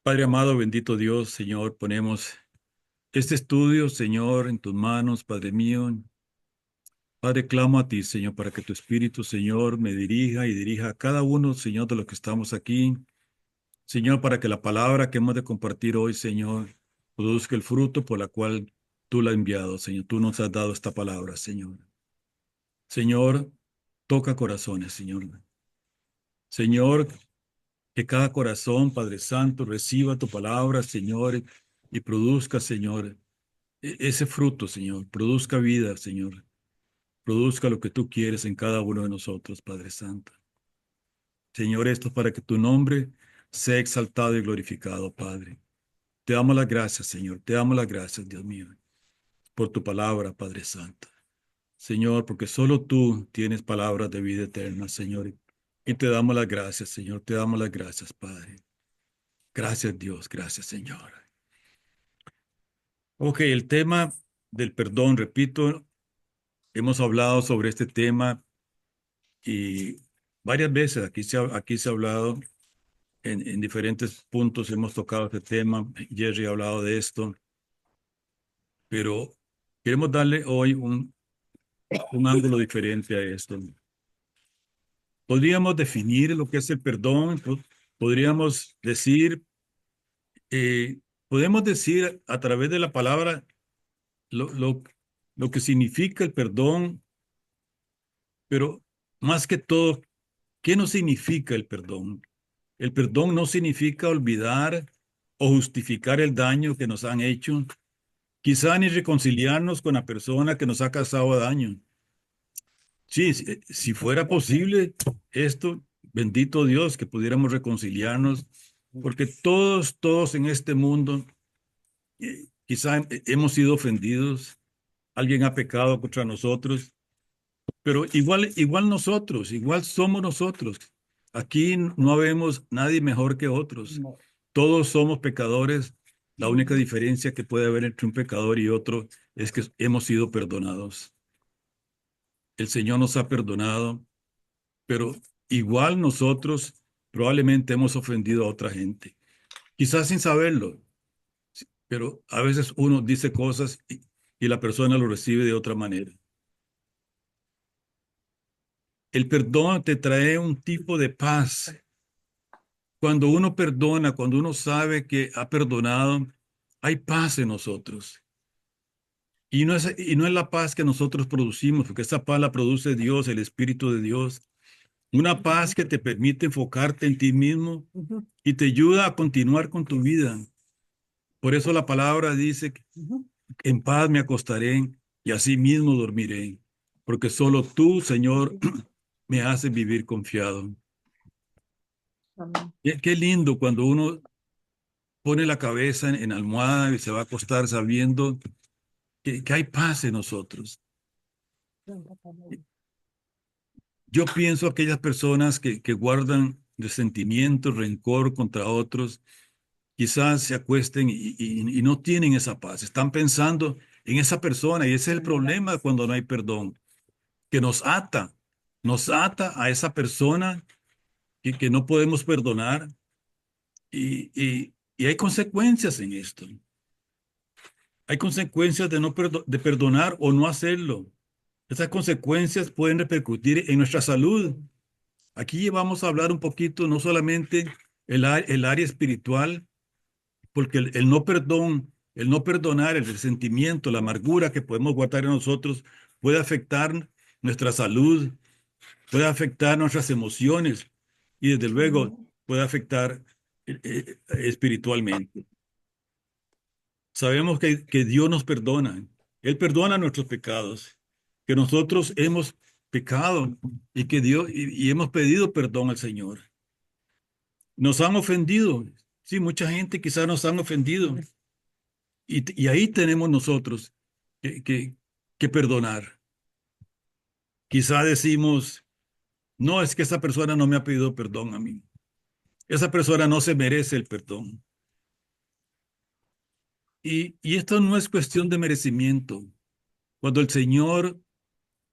Padre amado, bendito Dios, Señor, ponemos este estudio, Señor, en tus manos, Padre mío. Padre, clamo a ti, Señor, para que tu Espíritu, Señor, me dirija y dirija a cada uno, Señor, de los que estamos aquí. Señor, para que la palabra que hemos de compartir hoy, Señor, produzca el fruto por la cual tú la has enviado, Señor. Tú nos has dado esta palabra, Señor. Señor, toca corazones, Señor. Señor, que cada corazón, Padre Santo, reciba tu palabra, Señor, y produzca, Señor, ese fruto, Señor. Produzca vida, Señor. Produzca lo que tú quieres en cada uno de nosotros, Padre Santo. Señor, esto es para que tu nombre sea exaltado y glorificado, Padre. Te damos las gracias, Señor. Te damos las gracias, Dios mío, por tu palabra, Padre Santo. Señor, porque solo tú tienes palabras de vida eterna, Señor. Y te damos las gracias, Señor. Te damos las gracias, Padre. Gracias, Dios. Gracias, Señor. Ok, el tema del perdón, repito, hemos hablado sobre este tema y varias veces aquí se ha hablado en diferentes puntos, hemos tocado este tema. Jerry ha hablado de esto, pero queremos darle hoy un ángulo diferente a esto. Podríamos definir lo que es el perdón, podríamos decir, podemos decir a través de la palabra lo, lo, lo que significa el perdón, pero más que todo, ¿qué no significa el perdón? El perdón no significa olvidar o justificar el daño que nos han hecho, quizá ni reconciliarnos con la persona que nos ha causado daño. Sí, si fuera posible esto, bendito Dios, que pudiéramos reconciliarnos, porque todos en este mundo, quizá hemos sido ofendidos, alguien ha pecado contra nosotros, pero igual nosotros, igual somos nosotros. Aquí no habemos nadie mejor que otros. No. Todos somos pecadores. La única diferencia que puede haber entre un pecador y otro es que hemos sido perdonados. El Señor nos ha perdonado, pero igual nosotros probablemente hemos ofendido a otra gente. Quizás sin saberlo, pero a veces uno dice cosas y la persona lo recibe de otra manera. El perdón te trae un tipo de paz. Cuando uno perdona, cuando uno sabe que ha perdonado, hay paz en nosotros. Y no es la paz que nosotros producimos, porque esa paz la produce Dios, el Espíritu de Dios. Una paz que te permite enfocarte en ti mismo y te ayuda a continuar con tu vida. Por eso la palabra dice, en paz me acostaré y así mismo dormiré, porque solo tú, Señor, me haces vivir confiado. Qué lindo cuando uno pone la cabeza en almohada y se va a acostar sabiendo que hay paz en nosotros. Yo pienso aquellas personas que guardan resentimiento, rencor contra otros, quizás se acuesten y no tienen esa paz. Están pensando en esa persona y ese es el problema cuando no hay perdón, que nos ata a esa persona que no podemos perdonar y hay consecuencias en esto. Hay consecuencias de de perdonar o no hacerlo. Esas consecuencias pueden repercutir en nuestra salud. Aquí vamos a hablar un poquito, no solamente el área espiritual, porque el no perdonar, el resentimiento, la amargura que podemos guardar en nosotros puede afectar nuestra salud, puede afectar nuestras emociones y desde luego puede afectar espiritualmente. Sabemos que Dios nos perdona. Él perdona nuestros pecados, que nosotros hemos pecado y que Dios y hemos pedido perdón al Señor. Nos han ofendido. Sí, mucha gente quizás nos han ofendido. Y ahí tenemos nosotros que, que, que perdonar. Quizá decimos, no, es que esa persona no me ha pedido perdón a mí. Esa persona no se merece el perdón. Y esto no es cuestión de merecimiento. Cuando el Señor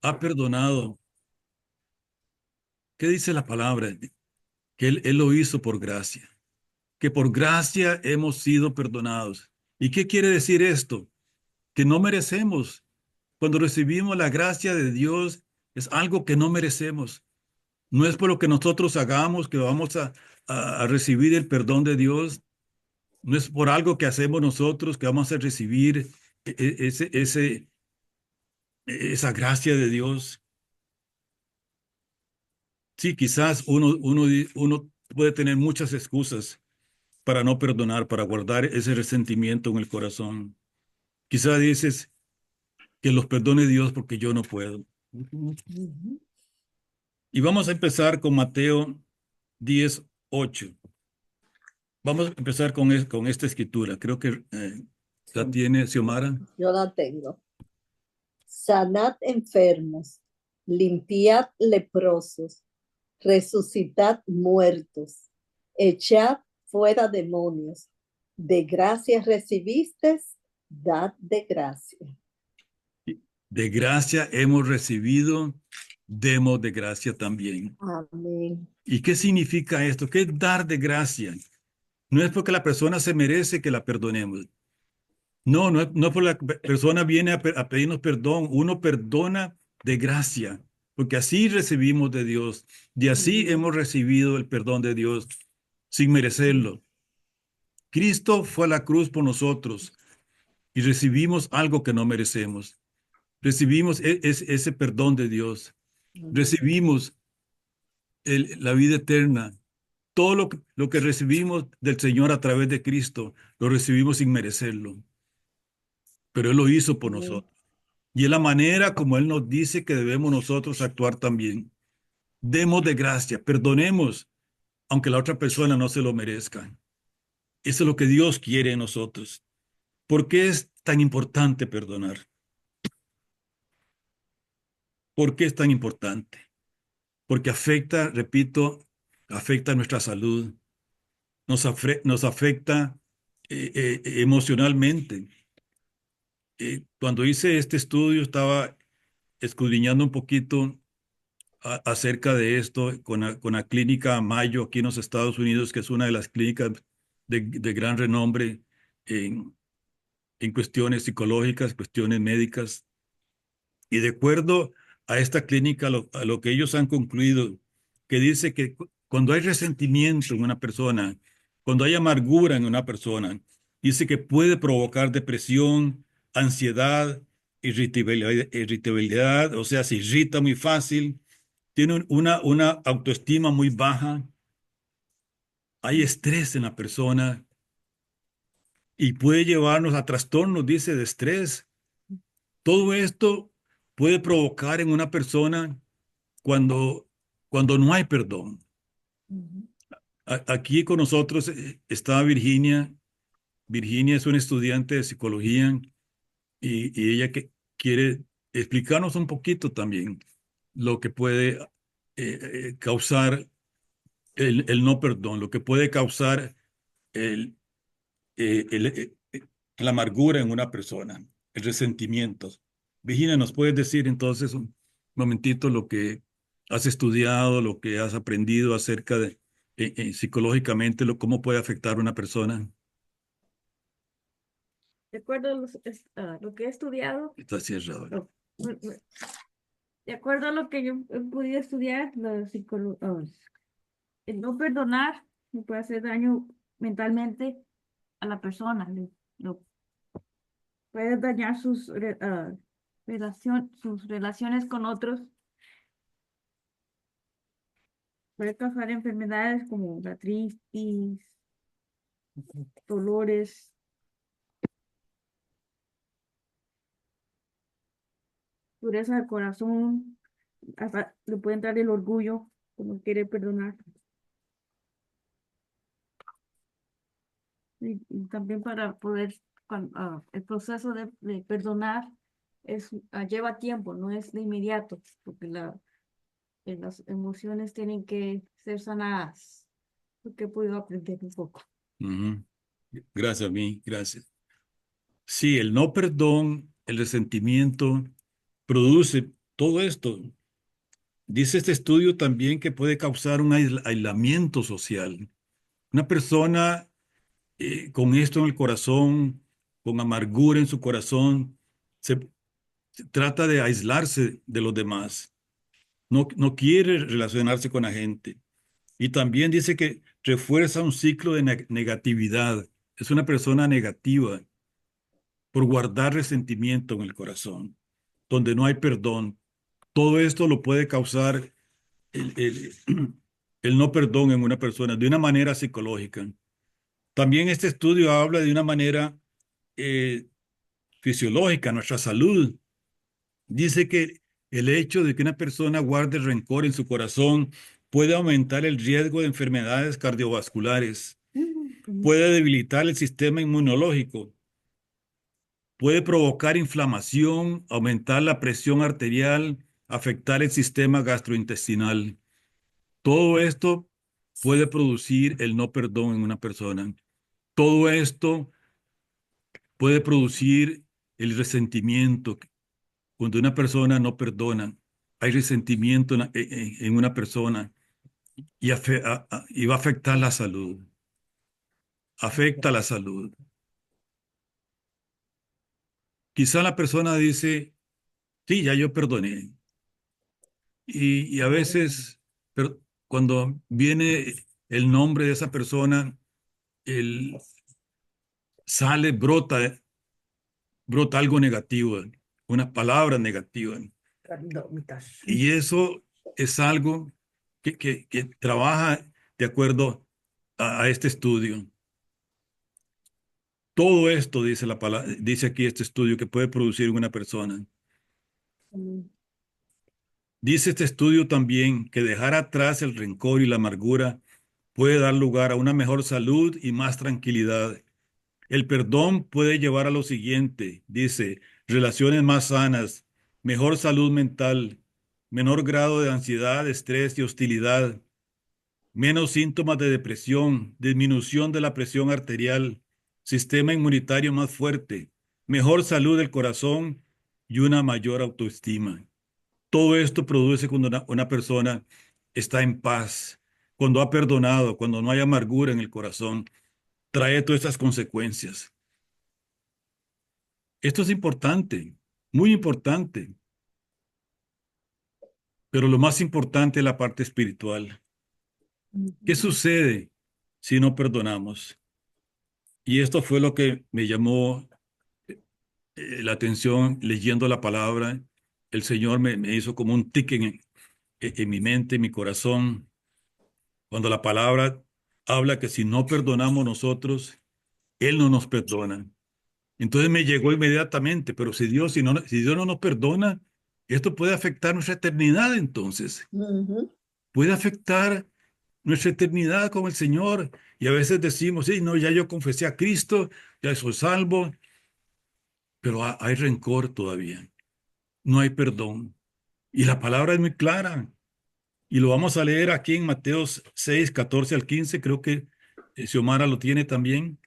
ha perdonado, ¿qué dice la palabra? Que Él lo hizo por gracia, que por gracia hemos sido perdonados. ¿Y qué quiere decir esto? Que no merecemos. Cuando recibimos la gracia de Dios, es algo que no merecemos. No es por lo que nosotros hagamos que vamos a recibir el perdón de Dios. No es por algo que hacemos nosotros que vamos a recibir esa gracia de Dios. Sí, quizás uno puede tener muchas excusas para no perdonar, para guardar ese resentimiento en el corazón. Quizás dices que los perdone Dios porque yo no puedo. Ujú. Y vamos a empezar con Mateo 10:8. Vamos a empezar con esta escritura. Creo que la tiene Xiomara. Yo la tengo. Sanad enfermos, limpiad leprosos, resucitad muertos, echad fuera demonios. De gracia recibisteis, dad de gracia. De gracia hemos recibido, demos de gracia también. Amén. ¿Y qué significa esto? ¿Qué es dar de gracia? No es porque la persona se merece que la perdonemos. No, no es porque la persona viene a pedirnos perdón. Uno perdona de gracia, porque así recibimos de Dios. Y así hemos recibido el perdón de Dios sin merecerlo. Cristo fue a la cruz por nosotros y recibimos algo que no merecemos. Recibimos ese perdón de Dios. Recibimos la vida eterna. Todo lo que recibimos del Señor a través de Cristo, lo recibimos sin merecerlo. Pero Él lo hizo por nosotros. Y es la manera como Él nos dice que debemos nosotros actuar también. Demos de gracia, perdonemos, aunque la otra persona no se lo merezca. Eso es lo que Dios quiere en nosotros. ¿Por qué es tan importante perdonar? ¿Por qué es tan importante? Porque afecta, repito, afecta nuestra salud, nos afecta emocionalmente. Cuando hice este estudio estaba escudriñando un poquito acerca de esto con la clínica Mayo aquí en los Estados Unidos, que es una de las clínicas de gran renombre en, en cuestiones psicológicas, cuestiones médicas. Y de acuerdo a esta clínica, a lo que ellos han concluido, que dice que cuando hay resentimiento en una persona, cuando hay amargura en una persona, dice que puede provocar depresión, ansiedad, irritabilidad, o sea, se irrita muy fácil, tiene una autoestima muy baja, hay estrés en la persona y puede llevarnos a trastornos, dice, de estrés. Todo esto puede provocar en una persona cuando, cuando no hay perdón. Aquí con nosotros está Virginia. Virginia es una estudiante de psicología y ella que quiere explicarnos un poquito también lo que puede causar el no perdón, lo que puede causar el, eh, el, eh, eh, la amargura en una persona, el resentimiento. Virginia, ¿nos puedes decir entonces un momentito lo que has estudiado, lo que has aprendido acerca de psicológicamente, cómo puede afectar a una persona? De acuerdo a lo que he estudiado, Está cerrado. de acuerdo a lo que yo he podido estudiar, el no perdonar le puede hacer daño mentalmente a la persona, puede dañar sus relaciones con otros, puede causar enfermedades como la artritis, dolores, dureza de corazón, hasta le puede entrar el orgullo, como quiere perdonar. Y también para poder, el proceso de perdonar lleva tiempo, no es de inmediato, porque las emociones tienen que ser sanadas, lo que he podido aprender un poco. Ujú. Gracias a mí, gracias. Sí, el no perdón, el resentimiento, produce todo esto. Dice este estudio también que puede causar un aislamiento social. Una persona con esto en el corazón, con amargura en su corazón, se trata de aislarse de los demás. No quiere relacionarse con la gente. Y también dice que refuerza un ciclo de negatividad. Es una persona negativa por guardar resentimiento en el corazón, donde no hay perdón. Todo esto lo puede causar el no perdón en una persona de una manera psicológica. También este estudio habla de una manera eh, fisiológica, nuestra salud. Dice que el hecho de que una persona guarde rencor en su corazón puede aumentar el riesgo de enfermedades cardiovasculares, puede debilitar el sistema inmunológico, puede provocar inflamación, aumentar la presión arterial, afectar el sistema gastrointestinal. Todo esto puede producir el no perdón en una persona. Todo esto puede producir el resentimiento. Cuando una persona no perdona, hay resentimiento en una persona y va a afectar la salud. Afecta la salud. Quizá la persona dice, sí, ya yo perdoné. Y a veces, pero cuando viene el nombre de esa persona, el, brota algo negativo, una palabra negativa. Y eso es algo que trabaja de acuerdo a este estudio. Todo esto dice la palabra, dice aquí este estudio que puede producir en una persona. Dice este estudio también que dejar atrás el rencor y la amargura puede dar lugar a una mejor salud y más tranquilidad. El perdón puede llevar a lo siguiente, dice, relaciones más sanas, mejor salud mental, menor grado de ansiedad, estrés y hostilidad, menos síntomas de depresión, disminución de la presión arterial, sistema inmunitario más fuerte, mejor salud del corazón y una mayor autoestima. Todo esto produce cuando una persona está en paz, cuando ha perdonado, cuando no hay amargura en el corazón, trae todas estas consecuencias. Esto es importante, muy importante, pero lo más importante es la parte espiritual. ¿Qué sucede si no perdonamos? Y esto fue lo que me llamó la atención leyendo la palabra. El Señor me hizo como un tic en mi mente, en mi corazón, cuando la palabra habla que si no perdonamos nosotros, Él no nos perdona. Entonces me llegó inmediatamente, pero si Dios no nos perdona, esto puede afectar nuestra eternidad entonces. Puede afectar nuestra eternidad con el Señor. Y a veces decimos, sí, no, ya yo confesé a Cristo, ya soy salvo, pero hay rencor todavía. No hay perdón. Y la palabra es muy clara. Y lo vamos a leer aquí en Mateo 6, 14 al 15. Creo que Xiomara lo tiene también.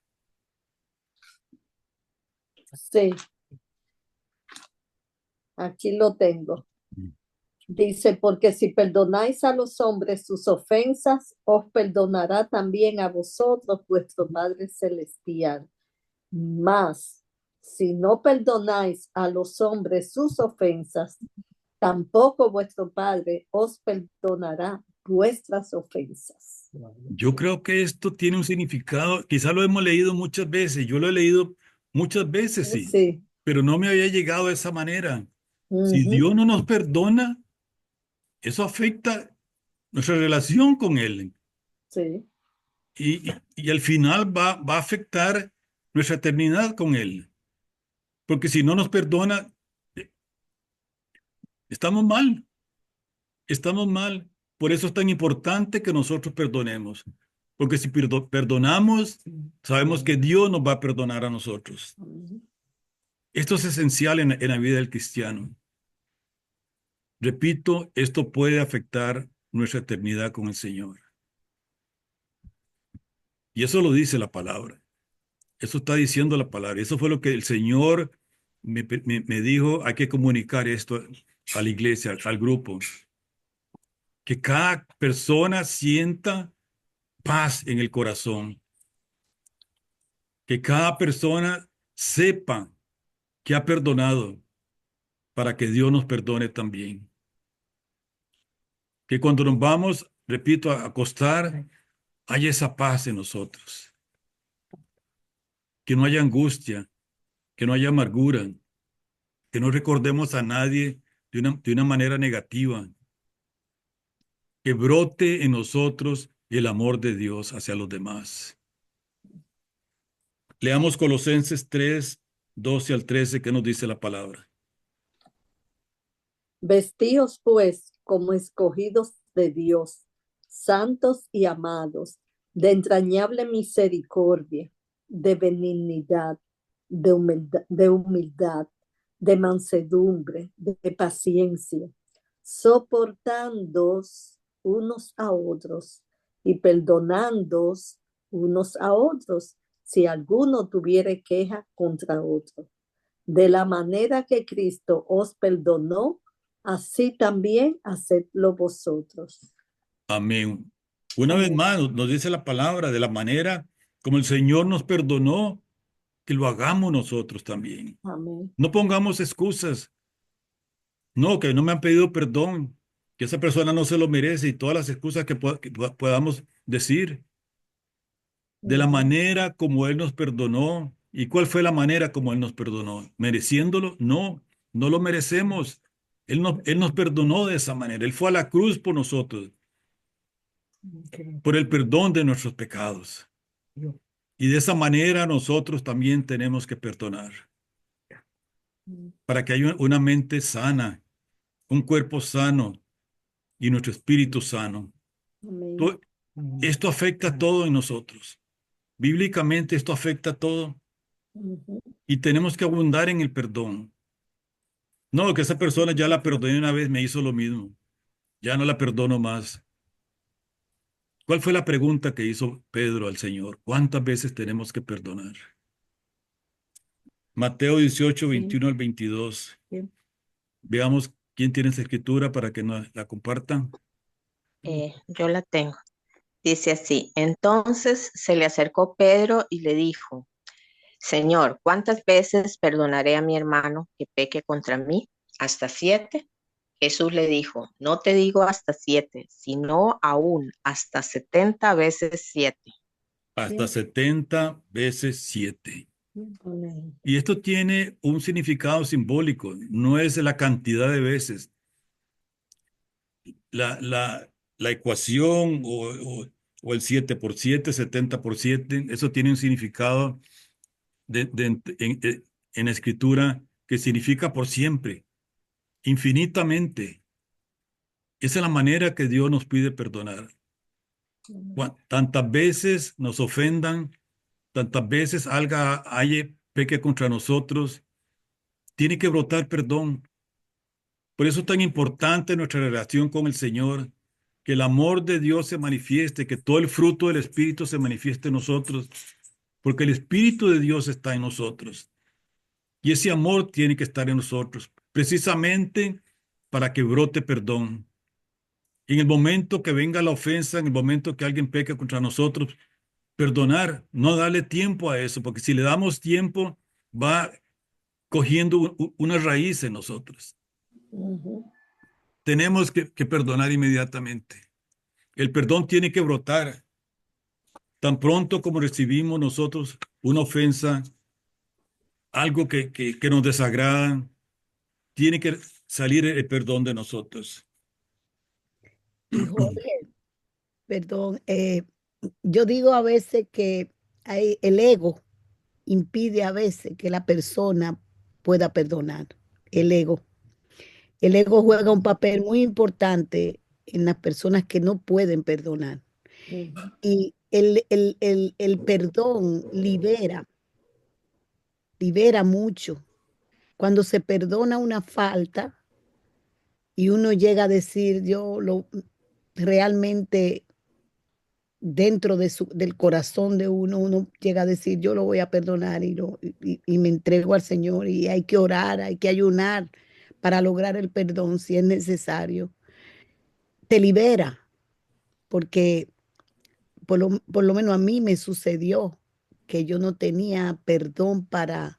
Sí, aquí lo tengo. Dice, porque si perdonáis a los hombres sus ofensas, os perdonará también a vosotros vuestro Padre Celestial. Mas, si no perdonáis a los hombres sus ofensas, tampoco vuestro Padre os perdonará vuestras ofensas. Yo creo que esto tiene un significado, quizá lo hemos leído muchas veces, yo lo he leído muchas veces, sí, Sí. pero no me había llegado de esa manera. Si Ujú. Dios no nos perdona, eso afecta nuestra relación con Él Sí. y al final va a afectar nuestra eternidad con Él. Porque si no nos perdona, estamos mal, estamos mal. Por eso es tan importante que nosotros perdonemos. Porque si perdonamos, sabemos que Dios nos va a perdonar a nosotros. Ujú. Esto es esencial en la vida del cristiano. Repito, esto puede afectar nuestra eternidad con el Señor. Y eso lo dice la palabra. Eso está diciendo la palabra. Eso fue lo que el Señor me dijo. Hay que comunicar esto a la iglesia, al grupo. Que cada persona sienta paz en el corazón. Que cada persona sepa que ha perdonado para que Dios nos perdone también. Que cuando nos vamos, repito, a acostar, haya esa paz en nosotros. Que no haya angustia, que no haya amargura, que no recordemos a nadie de una manera negativa. Que brote en nosotros el amor de Dios hacia los demás. Leamos Colosenses 3, 12 al 13, que nos dice la palabra. Vestíos pues como escogidos de Dios, santos y amados, de entrañable misericordia, de benignidad, de mansedumbre, de paciencia, soportándoos unos a otros y perdonándoos unos a otros si alguno tuviere queja contra otro. De la manera que Cristo os perdonó, así también hacedlo vosotros. Amén. Una vez Amén. más nos dice la palabra, de la manera como el Señor nos perdonó, que lo hagamos nosotros también. Amén. No pongamos excusas. No, que no me han pedido perdón, que esa persona no se lo merece y todas las excusas que podamos decir. De la manera como Él nos perdonó. ¿Y cuál fue la manera como Él nos perdonó? ¿Mereciéndolo? No, no lo merecemos. Él nos perdonó de esa manera. Él fue a la cruz por nosotros, por el perdón de nuestros pecados. Y de esa manera nosotros también tenemos que perdonar, para que haya una mente sana, un cuerpo sano y nuestro espíritu sano. Amén. Esto afecta todo en nosotros. Bíblicamente esto afecta todo Ujú. y tenemos que abundar en el perdón. No, que esa persona ya la perdoné una vez, me hizo lo mismo. Ya no la perdono más. ¿Cuál fue la pregunta que hizo Pedro al Señor? ¿Cuántas veces tenemos que perdonar? Mateo 18, 21 al 22. Bien. Veamos quién tiene esa escritura para que nos la compartan. Yo la tengo. Dice así, entonces se le acercó Pedro y le dijo, Señor, ¿cuántas veces perdonaré a mi hermano que peque contra mí? ¿Hasta 7? Jesús le dijo, no te digo hasta 7, sino aún hasta 70 veces 7. Hasta 70 veces 7. Amén. Y esto tiene un significado simbólico, no es la cantidad de veces. La ecuación o el 7 por 7, 70 por 7, eso tiene un significado en escritura que significa por siempre, infinitamente. Esa es la manera que Dios nos pide perdonar. Tantas veces nos ofendan, tantas veces haya peque contra nosotros, tiene que brotar perdón. Por eso es tan importante nuestra relación con el Señor, que el amor de Dios se manifieste, que todo el fruto del Espíritu se manifieste en nosotros, porque el Espíritu de Dios está en nosotros. Y ese amor tiene que estar en nosotros, precisamente para que brote perdón. En el momento que venga la ofensa, en el momento que alguien peque contra nosotros, perdonar, no darle tiempo a eso, porque si le damos tiempo, va cogiendo una raíz en nosotros. Ujú. Tenemos que perdonar inmediatamente. El perdón tiene que brotar. Tan pronto como recibimos nosotros una ofensa, algo que nos desagrada, tiene que salir el perdón de nosotros. Y Jorge, perdón, yo digo a veces que el ego impide a veces que la persona pueda perdonar. El ego. El ego juega un papel muy importante en las personas que no pueden perdonar. Ujú. Y el perdón libera mucho. Cuando se perdona una falta y uno llega a decir, realmente dentro del corazón de uno llega a decir, yo lo voy a perdonar y me entrego al Señor y hay que orar, hay que ayunar para lograr el perdón si es necesario. Te libera, porque por lo menos a mí me sucedió que yo no tenía perdón para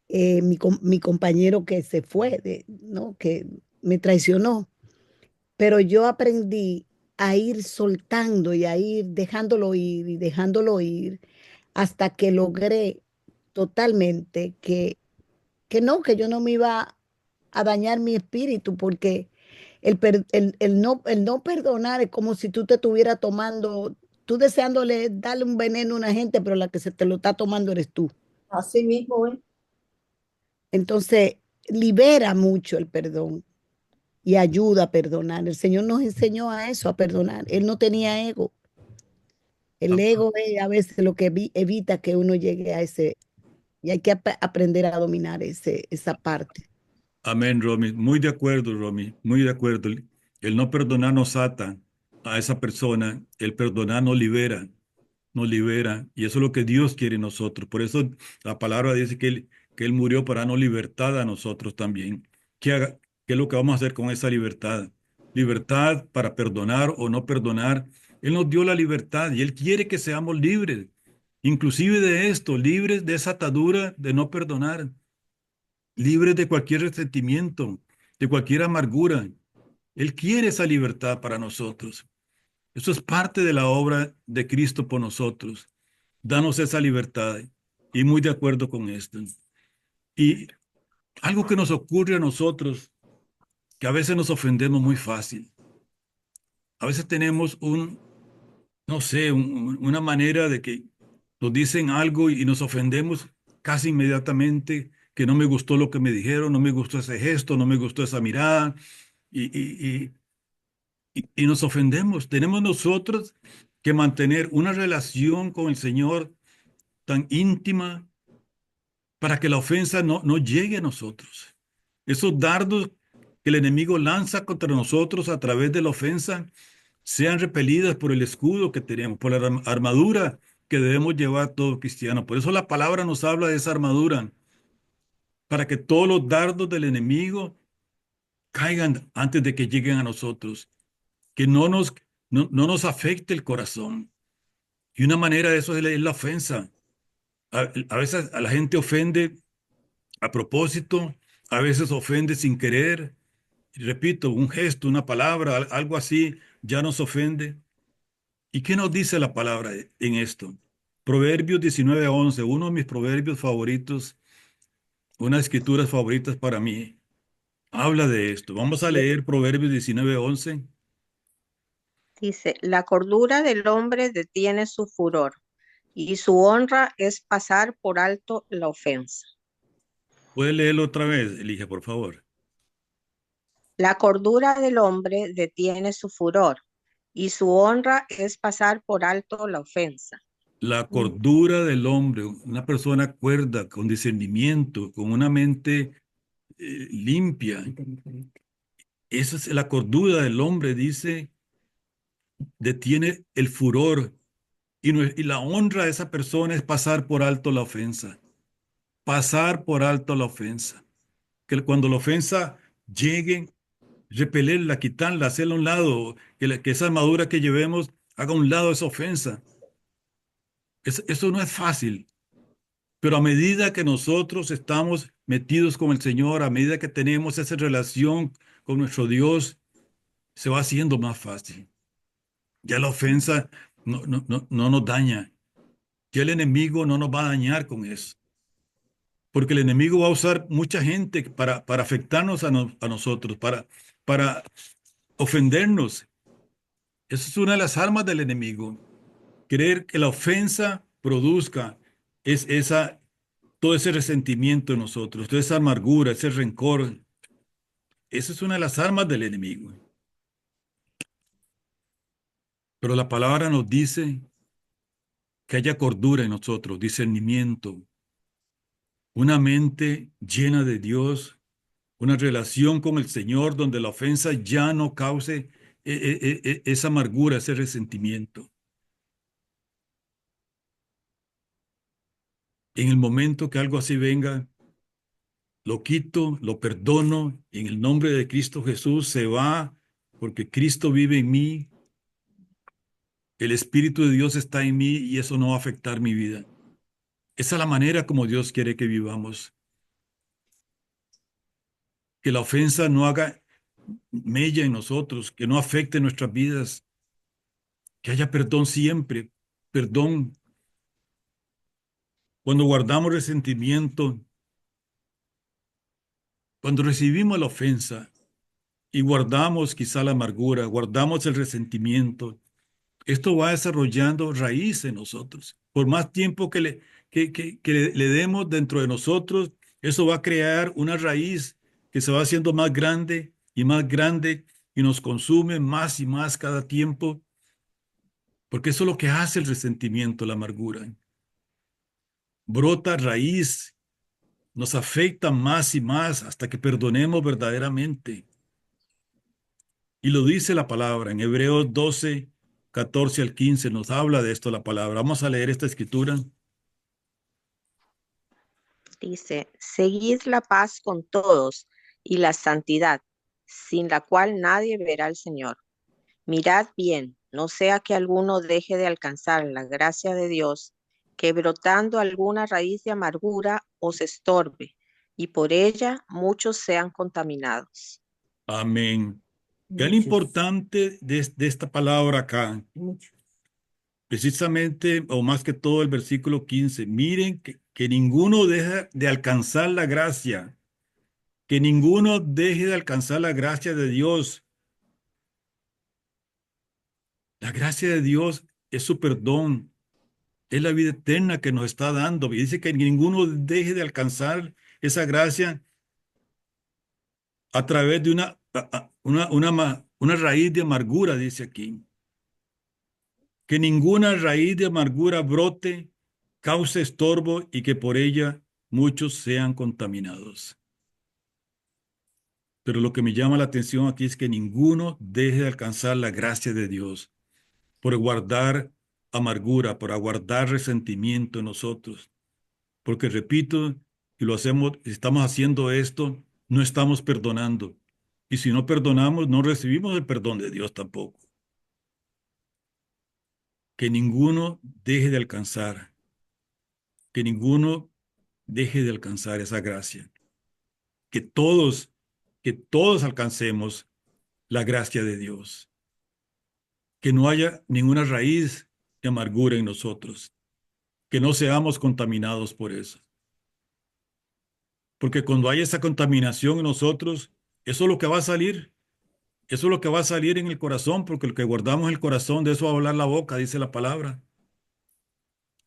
mi compañero que se fue, ¿no? Que me traicionó. Pero yo aprendí a ir soltando y a ir dejándolo ir y dejándolo ir hasta que logré totalmente que yo no me iba a dañar mi espíritu, porque el no perdonar es como si tú te estuvieras tomando, tú deseándole darle un veneno a una gente, pero la que se te lo está tomando eres tú. Así mismo es. Entonces, libera mucho el perdón y ayuda a perdonar. El Señor nos enseñó a eso, a perdonar. Él no tenía ego. El ego es a veces lo que evita que uno llegue a ese, y hay que aprender a dominar esa parte. Amén, Romy. Muy de acuerdo, Romy. Muy de acuerdo. El no perdonar nos ata a esa persona. El perdonar nos libera. Nos libera. Y eso es lo que Dios quiere en nosotros. Por eso la palabra dice que Él murió para darnos libertad a nosotros también. ¿Qué es lo que vamos a hacer con esa libertad? Libertad para perdonar o no perdonar. Él nos dio la libertad y Él quiere que seamos libres. Inclusive de esto, libres de esa atadura de no perdonar, libres de cualquier resentimiento, de cualquier amargura. Él quiere esa libertad para nosotros. Eso es parte de la obra de Cristo por nosotros. Danos esa libertad. Y muy de acuerdo con esto. Y algo que nos ocurre a nosotros, que a veces nos ofendemos muy fácil. A veces tenemos no sé, una manera de que nos dicen algo y nos ofendemos casi inmediatamente, que no me gustó lo que me dijeron, no me gustó ese gesto, no me gustó esa mirada, y, y nos ofendemos. Tenemos nosotros que mantener una relación con el Señor tan íntima para que la ofensa no llegue a nosotros. Esos dardos que el enemigo lanza contra nosotros a través de la ofensa sean repelidas por el escudo que tenemos, por la armadura que debemos llevar todo cristiano. Por eso la palabra nos habla de esa armadura, para que todos los dardos del enemigo caigan antes de que lleguen a nosotros, que no nos afecte el corazón. Y una manera de eso es la ofensa. A veces a la gente ofende a propósito, a veces ofende sin querer. Y repito, un gesto, una palabra, algo así, ya nos ofende. ¿Y qué nos dice la palabra en esto? Proverbios 19:11, uno de mis proverbios favoritos, unas escrituras favoritas para mí, habla de esto. Vamos a leer Proverbios 19:11. Dice, la cordura del hombre detiene su furor y su honra es pasar por alto la ofensa. ¿Puede leerlo otra vez, Elige, por favor? La cordura del hombre detiene su furor y su honra es pasar por alto la ofensa. La cordura del hombre, una persona cuerda, con discernimiento, con una mente limpia. Esa es la cordura del hombre, dice, detiene el furor. Y la honra de esa persona es pasar por alto la ofensa. Pasar por alto la ofensa. Que cuando la ofensa llegue, repelerla, quitarla, hacerla a un lado, que esa armadura que llevemos haga a un lado esa ofensa. Eso no es fácil, pero a medida que nosotros estamos metidos con el Señor, a medida que tenemos esa relación con nuestro Dios, se va haciendo más fácil. Ya la ofensa no nos daña. Ya el enemigo no nos va a dañar con eso. Porque el enemigo va a usar mucha gente para afectarnos a nosotros, para ofendernos. Esa es una de las armas del enemigo. Querer que la ofensa produzca todo ese resentimiento en nosotros, toda esa amargura, ese rencor. Esa es una de las armas del enemigo. Pero la palabra nos dice que haya cordura en nosotros, discernimiento, una mente llena de Dios, una relación con el Señor donde la ofensa ya no cause esa amargura, ese resentimiento. En el momento que algo así venga, lo quito, lo perdono, y en el nombre de Cristo Jesús se va, porque Cristo vive en mí. El Espíritu de Dios está en mí y eso no va a afectar mi vida. Esa es la manera como Dios quiere que vivamos. Que la ofensa no haga mella en nosotros, que no afecte nuestras vidas, que haya perdón siempre, perdón. Cuando guardamos resentimiento, cuando recibimos la ofensa y guardamos quizá la amargura, guardamos el resentimiento, esto va desarrollando raíz en nosotros. Por más tiempo que le demos dentro de nosotros, eso va a crear una raíz que se va haciendo más grande y nos consume más y más cada tiempo, porque eso es lo que hace el resentimiento, la amargura. Brota raíz, nos afecta más y más hasta que perdonemos verdaderamente. Y lo dice la palabra en Hebreos 12, 14 al 15, nos habla de esto la palabra. Vamos a leer esta escritura. Dice, seguid la paz con todos y la santidad, sin la cual nadie verá al Señor. Mirad bien, no sea que alguno deje de alcanzar la gracia de Dios, que brotando alguna raíz de amargura os estorbe, y por ella muchos sean contaminados. Amén. Vean lo Muchos, importante de esta palabra acá. muchos. Precisamente, o más que todo, el versículo 15. Miren que ninguno deja de alcanzar la gracia, que ninguno deje de alcanzar la gracia de Dios. La gracia de Dios es su perdón, es la vida eterna que nos está dando. Y dice que ninguno deje de alcanzar esa gracia a través de una raíz de amargura, dice aquí. Que ninguna raíz de amargura brote, cause estorbo y que por ella muchos sean contaminados. Pero lo que me llama la atención aquí es que ninguno deje de alcanzar la gracia de Dios por guardar amargura, por aguardar resentimiento en nosotros. Porque repito, y lo hacemos, estamos haciendo esto, no estamos perdonando. Y si no perdonamos, no recibimos el perdón de Dios tampoco. Que ninguno deje de alcanzar, que ninguno deje de alcanzar esa gracia. Que todos, que todos alcancemos la gracia de Dios. Que no haya ninguna raíz de amargura en nosotros. Que no seamos contaminados por eso. Porque cuando hay esa contaminación en nosotros, eso es lo que va a salir. Eso es lo que va a salir en el corazón, porque lo que guardamos en el corazón, de eso va a hablar la boca, dice la palabra.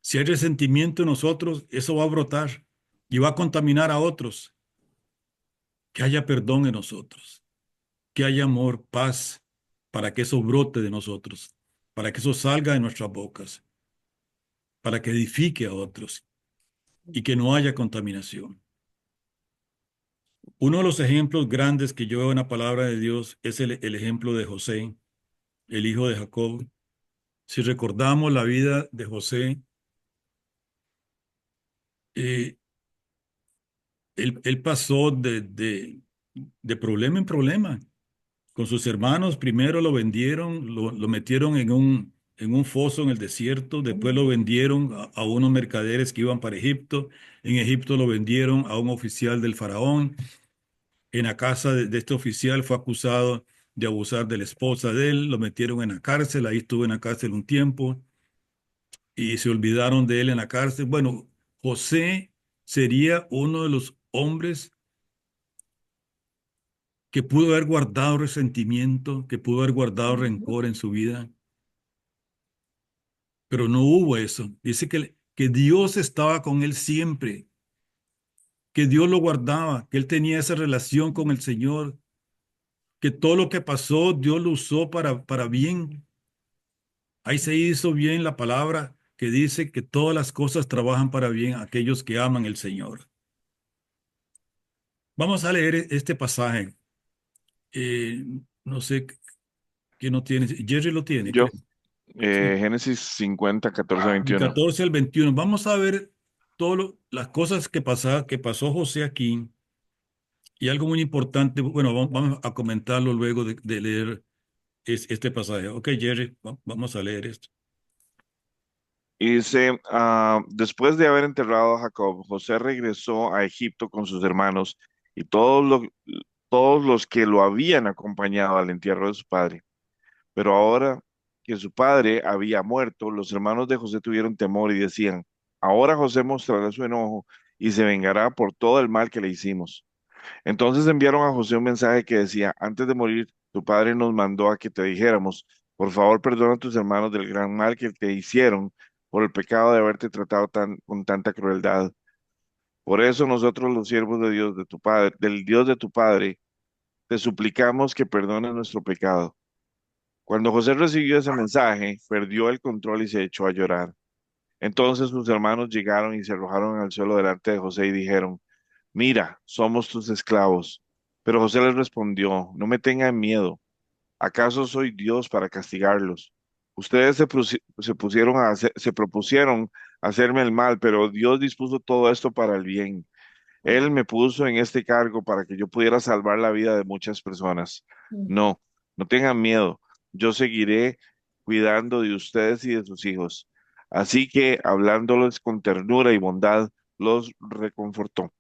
Si hay resentimiento en nosotros, eso va a brotar y va a contaminar a otros. Que haya perdón en nosotros, que haya amor, paz, para que eso brote de nosotros, para que eso salga de nuestras bocas, para que edifique a otros y que no haya contaminación. Uno de los ejemplos grandes que yo veo en la palabra de Dios es el ejemplo de José, el hijo de Jacob. Si recordamos la vida de José, eh, él pasó de problema en problema. Con sus hermanos, primero lo vendieron, lo metieron en un foso en el desierto, después lo vendieron a unos mercaderes que iban para Egipto, en Egipto lo vendieron a un oficial del faraón, en la casa de este oficial fue acusado de abusar de la esposa de él, lo metieron en la cárcel, ahí estuvo en la cárcel un tiempo y se olvidaron de él en la cárcel. Bueno, José sería uno de los hombres que pudo haber guardado resentimiento, que pudo haber guardado rencor en su vida, pero no hubo eso. Dice que Dios estaba con él siempre, que Dios lo guardaba, que él tenía esa relación con el Señor, que todo lo que pasó Dios lo usó para bien. Ahí se hizo bien la palabra que dice que todas las cosas trabajan para bien a aquellos que aman el Señor. Vamos a leer este pasaje. Eh, no sé quién no tiene. Jerry lo tiene, Yo, creo. Sí. Génesis 50, 14, Del 21. 14 al 21. Vamos a ver todas las cosas que pasó José aquí. Y algo muy importante, bueno, vamos a comentarlo luego de leer este pasaje. Ok, Jerry, vamos a leer esto. Y dice, después de haber enterrado a Jacob, José regresó a Egipto con sus hermanos y todos los que lo habían acompañado al entierro de su padre. Pero ahora que su padre había muerto, los hermanos de José tuvieron temor y decían, ahora José mostrará su enojo y se vengará por todo el mal que le hicimos. Entonces enviaron a José un mensaje que decía, antes de morir, tu padre nos mandó a que te dijéramos, por favor, perdona a tus hermanos del gran mal que te hicieron por el pecado de haberte tratado con tanta crueldad. Por eso nosotros, los siervos de Dios, de tu padre, del Dios de tu padre, te suplicamos que perdones nuestro pecado. Cuando José recibió ese mensaje, perdió el control y se echó a llorar. Entonces sus hermanos llegaron y se arrojaron al suelo delante de José y dijeron, mira, somos tus esclavos. Pero José les respondió, no me tengan miedo. ¿Acaso soy Dios para castigarlos? Ustedes se propusieron hacerme el mal, pero Dios dispuso todo esto para el bien. Él me puso en este cargo para que yo pudiera salvar la vida de muchas personas. No, no tengan miedo. Yo seguiré cuidando de ustedes y de sus hijos. Así que, hablándoles con ternura y bondad, los reconfortó.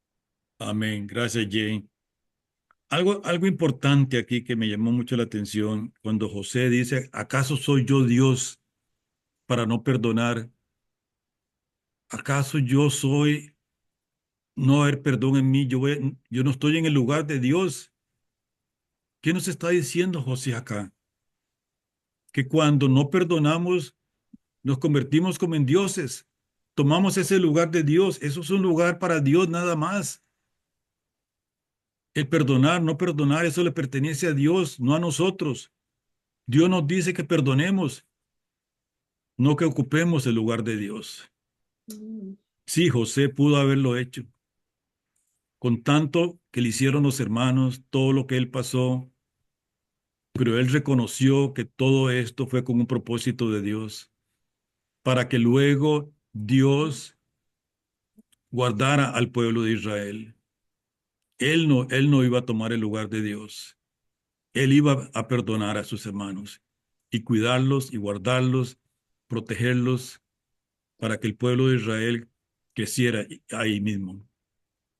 Amén. Gracias, Jane. Algo importante aquí que me llamó mucho la atención cuando José dice, ¿acaso soy yo Dios para no perdonar? ¿Acaso yo soy no haber perdón en mí? Yo no estoy en el lugar de Dios. ¿Qué nos está diciendo José acá? Que cuando no perdonamos, nos convertimos como en dioses. Tomamos ese lugar de Dios. Eso es un lugar para Dios nada más. El perdonar, no perdonar, eso le pertenece a Dios, no a nosotros. Dios nos dice que perdonemos, no que ocupemos el lugar de Dios. Sí, José pudo haberlo hecho. Con tanto que le hicieron los hermanos, todo lo que él pasó, pero él reconoció que todo esto fue con un propósito de Dios, para que luego Dios guardara al pueblo de Israel. Él no iba a tomar el lugar de Dios. Él iba a perdonar a sus hermanos y cuidarlos y guardarlos, protegerlos para que el pueblo de Israel creciera ahí mismo.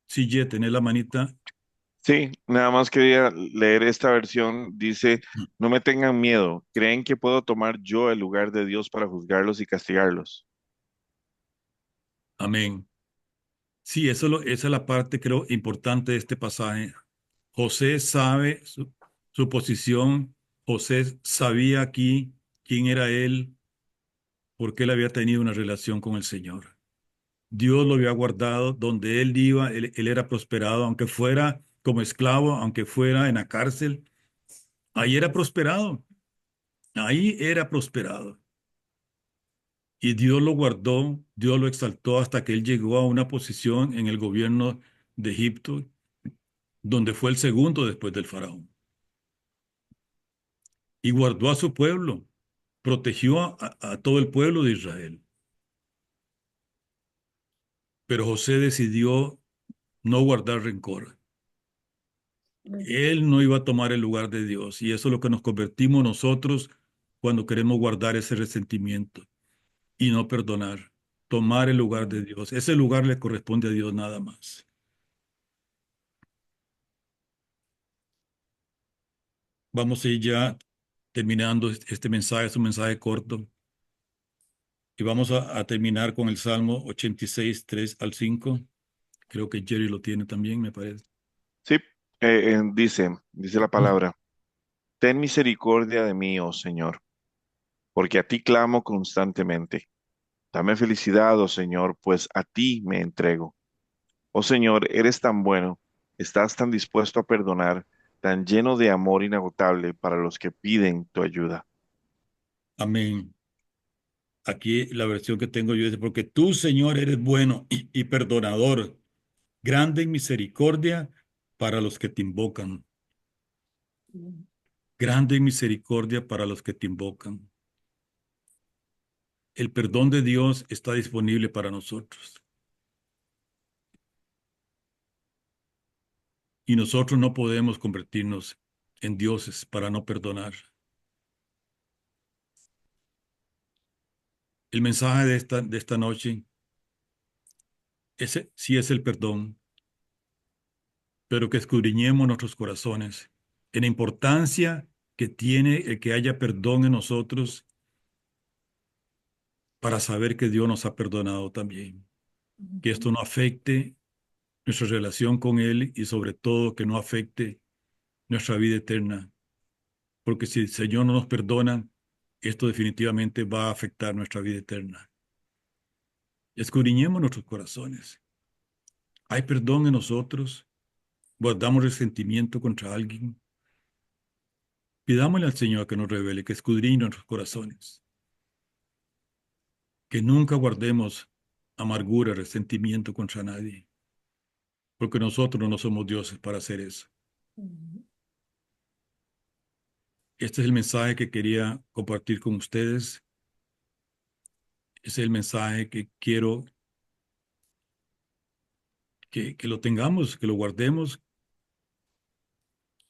Sí, ya tenés la manita. Sí, nada más quería leer esta versión. Dice, no me tengan miedo. ¿Creen que puedo tomar yo el lugar de Dios para juzgarlos y castigarlos? Amén. Sí, esa es la parte, creo, importante de este pasaje. José sabe su posición. José sabía aquí quién era él, porque él había tenido una relación con el Señor. Dios lo había guardado donde él iba, él era prosperado, aunque fuera como esclavo, aunque fuera en la cárcel, ahí era prosperado, ahí era prosperado. Y Dios lo guardó, Dios lo exaltó hasta que él llegó a una posición en el gobierno de Egipto, donde fue el segundo después del faraón. Y guardó a su pueblo, protegió a todo el pueblo de Israel. Pero José decidió no guardar rencor. Él no iba a tomar el lugar de Dios y eso es lo que nos convertimos nosotros cuando queremos guardar ese resentimiento y no perdonar, tomar el lugar de Dios. Ese lugar le corresponde a Dios nada más. Vamos a ir ya terminando este mensaje, es un mensaje corto y vamos a terminar con el Salmo 86, 3 al 5. Creo que Jerry lo tiene también, me parece. Sí, dice la palabra, ten misericordia de mí, oh Señor, porque a ti clamo constantemente. Dame felicidad, oh Señor, pues a ti me entrego. Oh Señor, eres tan bueno, estás tan dispuesto a perdonar, tan lleno de amor inagotable para los que piden tu ayuda. Amén. Aquí la versión que tengo yo dice, porque tú, Señor, eres bueno y perdonador, grande en misericordia para los que te invocan. Grande en misericordia para los que te invocan. El perdón de Dios está disponible para nosotros. Y nosotros no podemos convertirnos en dioses para no perdonar. El mensaje de esta noche ese sí es el perdón, pero que escudriñemos nuestros corazones en la importancia que tiene el que haya perdón en nosotros para saber que Dios nos ha perdonado también. Que esto no afecte nuestra relación con Él y sobre todo que no afecte nuestra vida eterna. Porque si el Señor no nos perdona, esto definitivamente va a afectar nuestra vida eterna. Escudriñemos nuestros corazones. ¿Hay perdón en nosotros? ¿Guardamos resentimiento contra alguien? Pidámosle al Señor que nos revele, que escudriñe nuestros corazones. Que nunca guardemos amargura, resentimiento contra nadie. Porque nosotros no somos dioses para hacer eso. Este es el mensaje que quería compartir con ustedes. Ese es el mensaje que quiero que lo tengamos, que lo guardemos,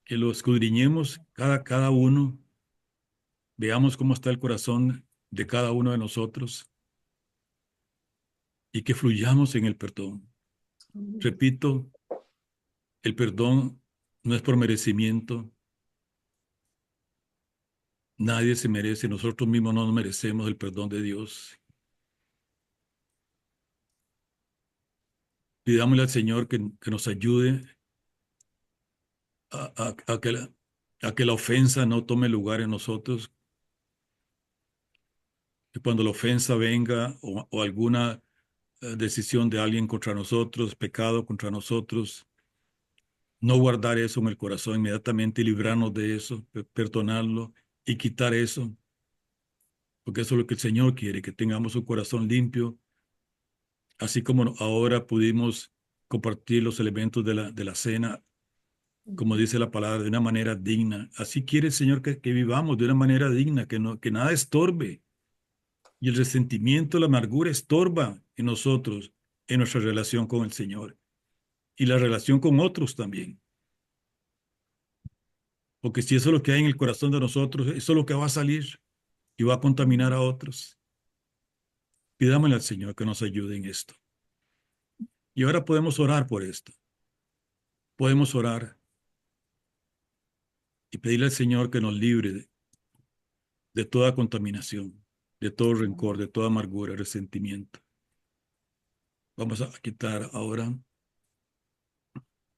que lo escudriñemos cada uno. Veamos cómo está el corazón de cada uno de nosotros y que fluyamos en el perdón. Repito, el perdón no es por merecimiento. Nadie se merece, nosotros mismos no nos merecemos el perdón de Dios. Pidámosle al Señor que nos ayude a que la ofensa no tome lugar en nosotros, que cuando la ofensa venga o alguna decisión de alguien contra nosotros, pecado contra nosotros, no guardar eso en el corazón inmediatamente y librarnos de eso, perdonarlo y quitar eso, porque eso es lo que el Señor quiere, que tengamos un corazón limpio, así como ahora pudimos compartir los elementos de la cena, como dice la palabra, de una manera digna. Así quiere el Señor que vivamos de una manera digna, que nada estorbe. Y el resentimiento, la amargura estorba en nosotros, en nuestra relación con el Señor y la relación con otros también. Porque si eso es lo que hay en el corazón de nosotros, eso es lo que va a salir y va a contaminar a otros. Pidámosle al Señor que nos ayude en esto. Y ahora podemos orar por esto. Podemos orar y pedirle al Señor que nos libre de toda contaminación, de todo rencor, de toda amargura, resentimiento. Vamos a quitar ahora